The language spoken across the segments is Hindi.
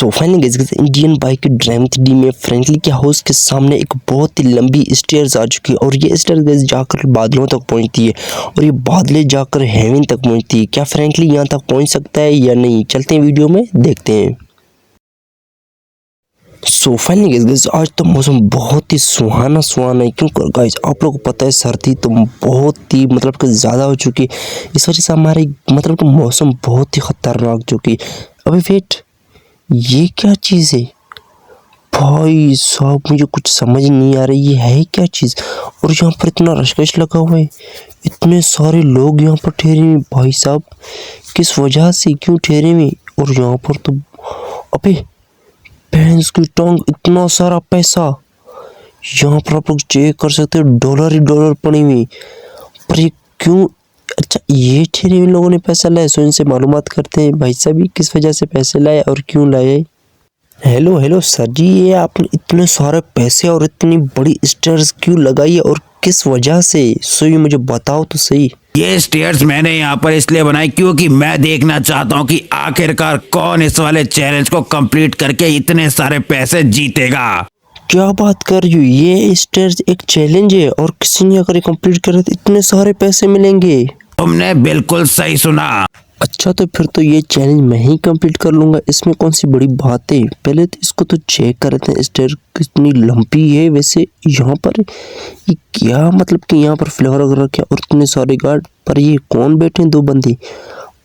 So finally guys Indian bike drive 3D में फ्रेंकली के हाउस के सामने एक बहुत ही लंबी स्टेयर्स आ चुकी है और ये स्टेयर्स गाइस जाकर बादलों तक पहुंचती है और ये बादलें जाकर हेवन तक पहुंचती है। क्या फ्रेंकली यहाँ तक पहुंच सकता है या नहीं, चलते हैं वीडियो में देखते हैं। सो फाइनली गाइस आज तो मौसम बहुत ही सुहाना है, क्योंकि गाइस आप लोगों को पता है सर्दी तो बहुत ही मतलब कि ज़्यादा हो चुकी है। इस वजह से हमारे मतलब कि मौसम बहुत ही खतरनाक चुकी है। अभी वेट, ये क्या चीज़ है भाई साहब, मुझे कुछ समझ नहीं आ रही ये है क्या चीज़। और यहाँ पर इतना रश लगा हुआ है, इतने सारे लोग यहाँ पर ठहरे हुए भाई साहब, किस वजह से क्यों ठहरे हुए। और यहाँ पर तो अबे भैंस की टांग, इतना सारा पैसा यहाँ पर आप लोग चेक कर सकते हो, डॉलर ही डॉलर पड़े हुए। पर ये क्यों, अच्छा ये ठहरे हुए लोगों ने पैसा लाया, सो इनसे मालूमात करते हैं भाई साहब ये किस वजह से पैसे लाए और क्यों लाए। हेलो सर जी, ये आपने इतने सारे पैसे और इतनी बड़ी स्टेयर्स क्यों लगाई है और किस वजह से, सो ये मुझे बताओ तो सही। ये स्टेयर्स मैंने यहाँ पर इसलिए बनाई क्योंकि मैं देखना चाहता हूँ कि आखिरकार कौन इस वाले चैलेंज को कंप्लीट करके इतने सारे पैसे जीतेगा। क्या बात कर रही हो, ये स्टेयर्स एक चैलेंज है और किसी ने अगर कंप्लीट करे तो इतने सारे पैसे मिलेंगे। तुमने बिल्कुल सही सुना। अच्छा तो फिर तो ये चैलेंज मैं ही कंप्लीट कर लूँगा, इसमें कौन सी बड़ी बात है। पहले तो इसको तो चेक करते हैं, स्टेयर कितनी लंबी है। वैसे यहाँ पर ये क्या मतलब कि यहाँ पर फ्लेवर वगैरह रखे और इतने सारे गार्ड, पर ये कौन बैठे हैं, दो बंदे।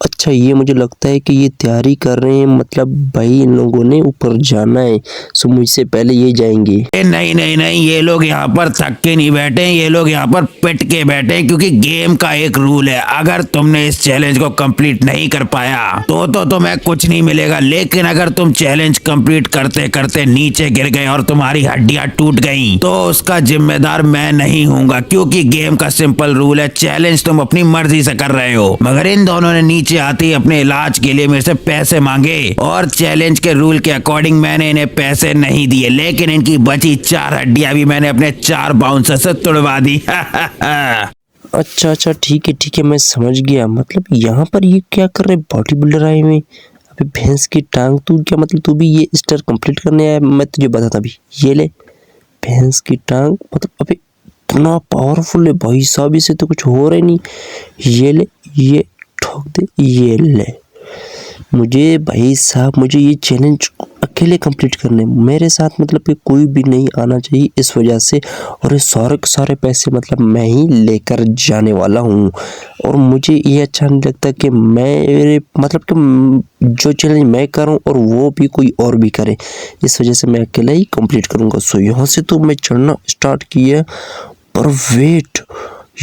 अच्छा ये मुझे लगता है कि ये तैयारी कर रहे हैं, मतलब भाई इन लोगों ने ऊपर जाना है, सो मुझसे पहले ये जाएंगे। नहीं, ये लोग यहाँ पर थक के नहीं बैठे, ये लोग यहाँ पर पिट के बैठे हैं, क्योंकि गेम का एक रूल है, अगर तुमने इस चैलेंज को कंप्लीट नहीं कर पाया तो तुम्हें कुछ नहीं मिलेगा। लेकिन अगर तुम चैलेंज कंप्लीट करते करते नीचे गिर गए और तुम्हारी हड्डियां टूट गई तो उसका जिम्मेदार मैं नहीं हूँगा, क्योंकि गेम का सिंपल रूल है, चैलेंज तुम अपनी मर्जी से कर रहे हो। मगर इन दोनों ने नीचे आते ही अपने इलाज के लिए मेरे से पैसे मांगे और चैलेंज के रूल के अकॉर्डिंग मैंने इन्हें पैसे नहीं दिए, लेकिन इनकी बची 4 हड्डियां भी मैंने अपने 4 बाउंसर से तुड़वा दी। अच्छा ठीक है मैं समझ गया। मतलब यहाँ पर ये क्या कर रहे, बॉडी बिल्डर आए हुए। अभी भैंस की टांग, तू क्या मतलब तू भी ये स्टेयर कंप्लीट करने आया, मैं तुझे बताता अभी। ये ले भैंस की टांग, मतलब अभी इतना पावरफुल है भाई साहब, इसे तो कुछ हो रहा ही नहीं। ये ले, ये ठोक दे, ये ले। मुझे भाई साहब, मुझे ये चैलेंज अकेले कंप्लीट करने, मेरे साथ मतलब कि कोई भी नहीं आना चाहिए इस वजह से। और ये सारे के सारे पैसे मतलब मैं ही लेकर जाने वाला हूँ। और मुझे ये अच्छा नहीं लगता कि मेरे मतलब कि जो चैलेंज मैं करूँ और वो भी कोई और भी करे, इस वजह से मैं अकेला ही कंप्लीट करूँगा। सो यहाँ से तो मैं चढ़ना स्टार्ट किया, पर वेट,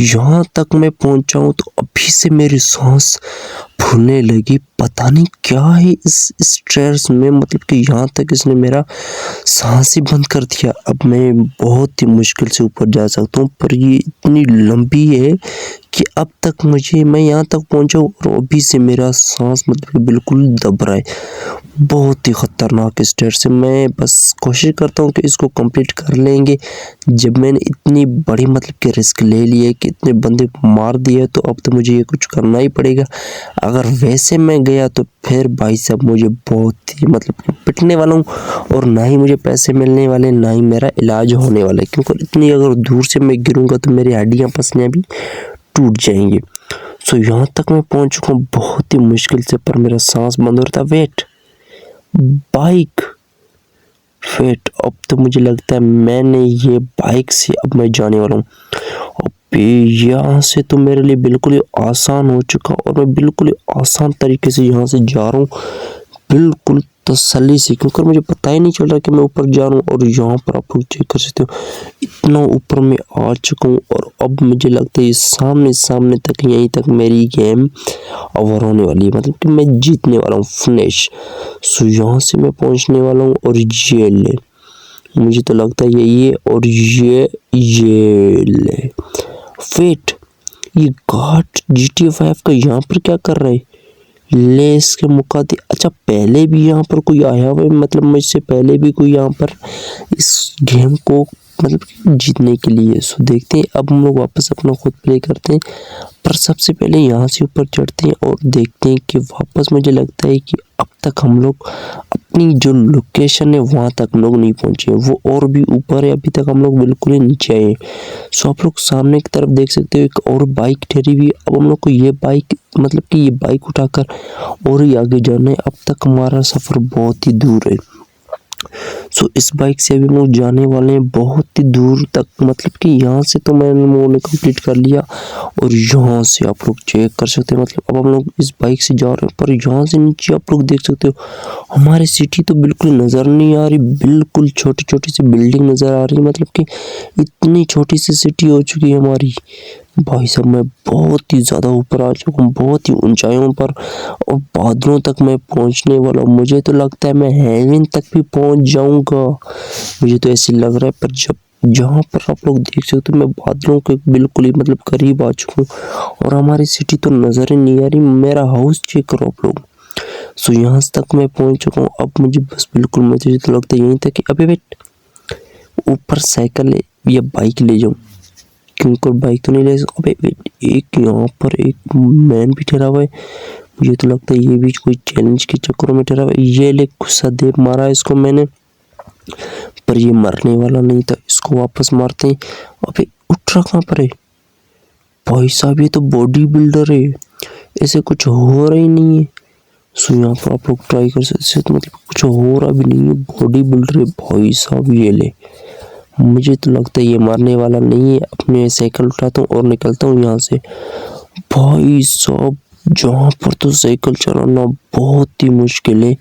यहाँ तक मैं पहुँचा हूँ तो अभी से मेरी सांस फूलने लगी। पता नहीं क्या है इस स्ट्रेस में, मतलब कि यहाँ तक इसने मेरा सांस ही बंद कर दिया। अब मैं बहुत ही मुश्किल से ऊपर जा सकता हूँ, पर ये इतनी लंबी है कि अब तक मैं यहाँ तक पहुँचा हूँ और अभी से मेरा सांस मतलब कि बिल्कुल दब रहा है। बहुत ही ख़तरनाक स्टेयर से, मैं बस कोशिश करता हूँ कि इसको कंप्लीट कर लेंगे। जब मैंने इतनी बड़ी मतलब कि रिस्क ले ली है कि इतने बंदे मार दिए, तो अब तो मुझे ये कुछ करना ही पड़ेगा। अगर वैसे मैं गया तो फिर भाई साहब मुझे बहुत ही मतलब पिटने वाला हूँ, और ना ही मुझे पैसे मिलने वाले, ना ही मेरा इलाज होने वाला है, क्योंकि इतनी अगर दूर से मैं गिरूँगा तो मेरी हड्डियाँ पसलियाँ भी टूट जाएंगी। सो यहाँ तक मैं पहुँच चुका हूँ बहुत ही मुश्किल से, पर मेरा सांस बंद हो रहा था। वेट, बाइक, वेट, अब तो मुझे लगता है मैंने ये बाइक से अब मैं जाने वाला हूँ। अब यहाँ से तो मेरे लिए बिल्कुल ही आसान हो चुका और मैं बिल्कुल ही आसान तरीके से यहाँ से जा रहा हूँ, बिल्कुल तसल्ली से, क्योंकि मुझे पता ही नहीं चल रहा कि मैं ऊपर जा रहा हूँ। और यहाँ पर आप लोग चेक कर सकते हो, इतना ऊपर मैं आ चुका हूँ और अब मुझे लगता है सामने तक, यहीं तक मेरी गेम ओवर होने वाली है, मतलब कि मैं जीतने वाला हूँ, फिनिश। सो यहाँ से मैं पहुँचने वाला हूँ और ये ले, मुझे तो लगता है यही है, और ये ले। वेट, ये गार्ड GTA 5 का यहाँ पर क्या कर रहा है, ले इसके मुकाते। अच्छा पहले भी यहाँ पर कोई आया हुआ है, मतलब मुझसे पहले भी कोई यहाँ पर इस गेम को मतलब जीतने के लिए। सो देखते हैं, अब हम लोग वापस अपना खुद प्ले करते हैं, पर सबसे पहले यहाँ से ऊपर चढ़ते हैं और देखते हैं कि वापस, मुझे लगता है कि अब तक हम लोग अपनी जो लोकेशन है वहाँ तक हम लोग नहीं पहुँचे, वो और भी ऊपर है, अभी तक हम लोग बिल्कुल ही नीचे आए। सो आप लोग सामने की तरफ देख सकते हो एक और बाइक ठहरी हुई है। अब हम लोग को ये बाइक मतलब कि ये बाइक उठाकर और ही आगे जाना है। अब तक हमारा सफ़र बहुत ही दूर है। सो इस बाइक से अभी हम लोग जाने वाले हैं बहुत ही दूर तक, मतलब कि यहाँ से तो मैंने कंप्लीट कर लिया और यहाँ से आप लोग चेक कर सकते हैं। मतलब अब हम लोग इस बाइक से जा रहे हैं, पर यहाँ से नीचे आप लोग देख सकते हो हमारी सिटी तो बिल्कुल नज़र नहीं आ रही, बिल्कुल छोटी छोटी सी बिल्डिंग नज़र आ रही है। मतलब कि इतनी छोटी सी सिटी हो चुकी है हमारी। भाई साहब मैं बहुत ही ज़्यादा ऊपर आ चुका हूँ, बहुत ही ऊंचाइयों पर, और बादलों तक मैं पहुँचने वाला हूँ। मुझे तो लगता है मैं हेवन तक भी पहुँच जाऊँगा, मुझे तो ऐसे लग रहा है। पर जब जहाँ पर आप लोग देख सकते हो मैं बादलों के बिल्कुल ही मतलब करीब आ चुका हूँ और हमारी सिटी तो नज़र ही नहीं आ रही। मेरा हाउस चेक करो आप लोग। सो यहाँ तक मैं पहुँच चुका हूँ। अब मुझे बस बिल्कुल मुझे तो लगता है यहीं तक कि अबे वेट, ऊपर साइकिल या बाइक ले जाऊँ, क्योंकि बाइक तो नहीं ले सकता। अबे एक यहाँ पर एक मैन भी ठहरा हुआ है, मुझे तो लगता है ये भी कोई चैलेंज के चक्करों में ठहरा हुआ है। ये ले गुस्सा दे मारा इसको मैंने, पर ये मरने वाला नहीं था, इसको वापस मारते हैं। अबे उठ रहा कहाँ पर है भाई साहब, ये तो बॉडी बिल्डर है, ऐसे कुछ हो रहा ही नहीं है। सो यहाँ पर आप लोग ट्राई कर सकते, तो मतलब कुछ हो रहा भी नहीं है, बॉडी बिल्डर है भाई साहब। ये ले, मुझे तो लगता है ये मारने वाला नहीं है। अपने साइकिल उठाता हूँ और निकलता हूँ यहाँ से। भाई साहब जहाँ पर तो साइकिल चलाना बहुत ही मुश्किल है,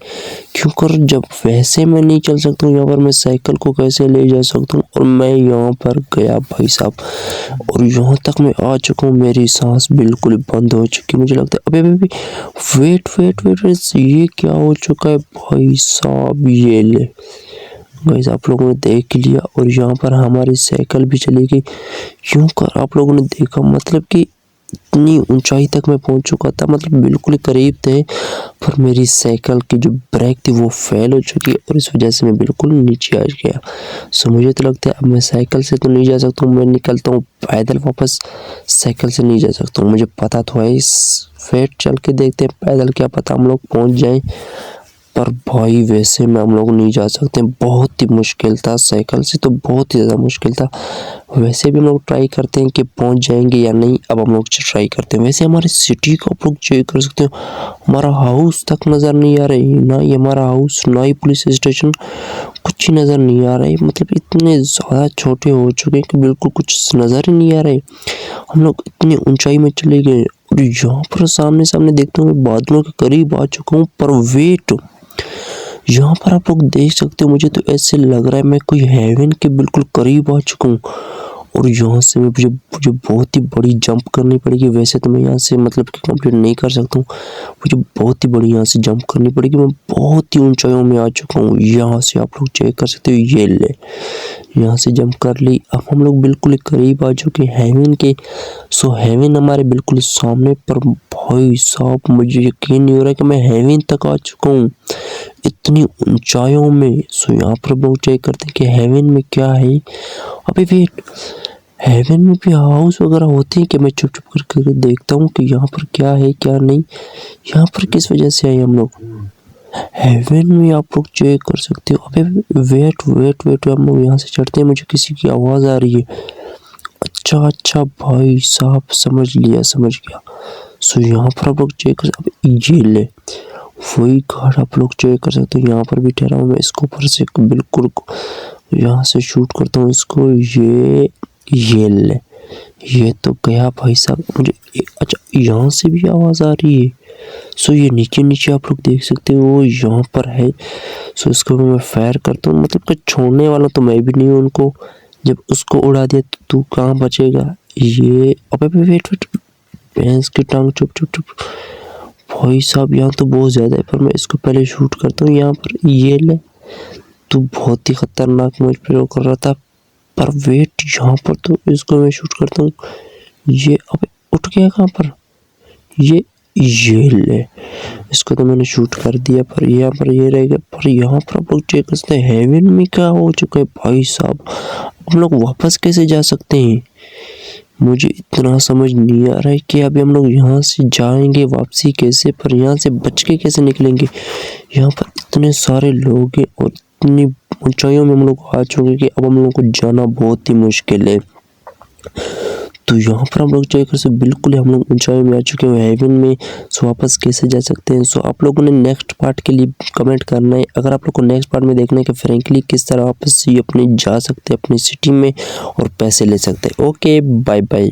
क्योंकि जब वैसे मैं नहीं चल सकता हूँ, यहाँ पर मैं साइकिल को कैसे ले जा सकता हूँ। और मैं यहाँ पर गया भाई साहब, और यहाँ तक मैं आ चुका हूँ, मेरी सांस बिल्कुल बंद हो चुकी है। मुझे लगता है अबे अबे वेट वेट वेट, ये क्या हो चुका है भाई साहब। ये ले गाइस आप लोगों ने देख लिया, और यहाँ पर हमारी साइकिल भी चली गई। यूं कर आप लोगों ने देखा, मतलब कि इतनी ऊंचाई तक मैं पहुंच चुका था, मतलब बिल्कुल करीब थे, पर मेरी साइकिल की जो ब्रेक थी वो फेल हो चुकी है, और इस वजह से मैं बिल्कुल नीचे आ गया। सो मुझे तो लगता है अब मैं साइकिल से तो नहीं जा सकता हूँ, मैं निकलता हूँ पैदल वापस। साइकिल से नहीं जा सकता हूँ, मुझे पता तो है। इस फेट चल के देखते हैं पैदल, क्या पता हम लोग पहुँच जाएँ। पर भाई वैसे में हम लोग नहीं जा सकते, बहुत ही मुश्किल था, साइकिल से तो बहुत ही ज़्यादा मुश्किल था। वैसे भी हम लोग ट्राई करते हैं कि पहुंच जाएंगे या नहीं। अब हम लोग ट्राई करते हैं। वैसे हमारी सिटी को आप लोग चेक कर सकते हो, हमारा हाउस तक नज़र नहीं आ रहा है, ना ये हमारा हाउस, ना ही पुलिस स्टेशन, कुछ ही नज़र नहीं आ रहा है। मतलब इतने ज़्यादा छोटे हो चुके हैं कि बिल्कुल कुछ नज़र ही नहीं आ रहा है। हम लोग इतनी ऊंचाई में चले गए, और यहाँ पर सामने सामने देखते हुए बादलों के करीब आ चुका हूँ। पर वेट, यहाँ पर आप लोग देख सकते हो, मुझे तो ऐसे लग रहा है मैं कोई हेवन के बिल्कुल करीब आ चुका हूँ। और यहाँ से मुझे बहुत ही बड़ी जंप करनी पड़ेगी। वैसे तो मैं यहाँ से मतलब कि कंप्लीट नहीं कर सकता हूँ, मुझे बहुत ही बड़ी यहाँ से जंप करनी पड़ेगी। मैं बहुत ही ऊंचाइयों में आ चुका हूँ। यहाँ से आप लोग चेक कर सकते हो, ये ले, यहाँ से जंप कर ली। अब हम लोग बिल्कुल करीब आ चुके हैं हेवन के। सो हेवन हमारे बिल्कुल सामने। पर भाई साहब मुझे यकीन नहीं हो रहा है कि मैं हेवन तक आ चुका हूँ, इतनी ऊंचाइयों में। सो यहाँ पर लोग चेक करते हैं कि हेवन में क्या है। अबे वेट, हेवन में भी हाउस वगैरह होते हैं कि मैं चुप चुप करके देखता हूँ कि यहाँ पर क्या है क्या नहीं। यहाँ पर किस वजह से आए हम लोग हेवन में, आप लोग चेक कर सकते हो। अबे वेट वेट वेट, हम लोग यहाँ से चढ़ते हैं, मुझे किसी की आवाज़ आ रही है। अच्छा अच्छा भाई साहब, समझ लिया समझ गया। सो यहाँ पर आप लोग चेक कर सकते, ये ले वही गार्ड आप लोग चेक कर सकते हो। यहाँ पर भी ठहरा हूँ मैं, इसको ऊपर से बिल्कुल यहाँ से शूट करता हूँ इसको। ये ले, ये तो गया भाई साहब। मुझे अच्छा यहाँ से भी आवाज़ आ रही है। सो ये नीचे नीचे आप लोग देख सकते हो, यहाँ पर है। सो इसको मैं फायर करता हूँ, मतलब कि छोड़ने वाला तो मैं भी नहीं हूँ उनको। जब उसको उड़ा दिया तो तू कहाँ बचेगा। ये अबे वेट वेट, भैंस की टांग, चुप चुप चुप। भाई साहब यहाँ तो बहुत ज़्यादा है, पर मैं इसको पहले शूट करता हूँ। यहाँ पर ये ले, तू बहुत ही खतरनाक मुझ पर कर रहा था। पर वेट, यहाँ पर तो इसको मैं शूट करता हूँ। ये अबे उठ गया कहाँ पर, ये ये ले, इसको तो मैंने शूट कर दिया, पर यहाँ पर ये रहेगा। पर यहाँ पर आप लोग चेक कर सकते हैं हेवन में क्या हो चुका है भाई साहब। हम लोग वापस कैसे जा सकते हैं, मुझे इतना समझ नहीं आ रहा है कि अभी हम लोग यहाँ से जाएंगे वापसी कैसे, पर यहाँ से बच के कैसे निकलेंगे। यहाँ पर इतने सारे लोग हैं और इतनी ऊंचाइयों में हम लोग आ चुके हैं कि अब हम लोग को जाना बहुत ही मुश्किल है। तो यहाँ पर हम लोग चेक कर सकते बिल्कुल हम लोग ऊंचाई में आ चुके हैं हेवन में। सो वापस कैसे जा सकते हैं, सो आप लोगों ने नेक्स्ट पार्ट के लिए कमेंट करना है। अगर आप लोग को नेक्स्ट पार्ट में देखना है कि फ्रैंकली किस तरह वापस ये अपने जा सकते हैं अपनी सिटी में और पैसे ले सकते हैं। Okay bye bye.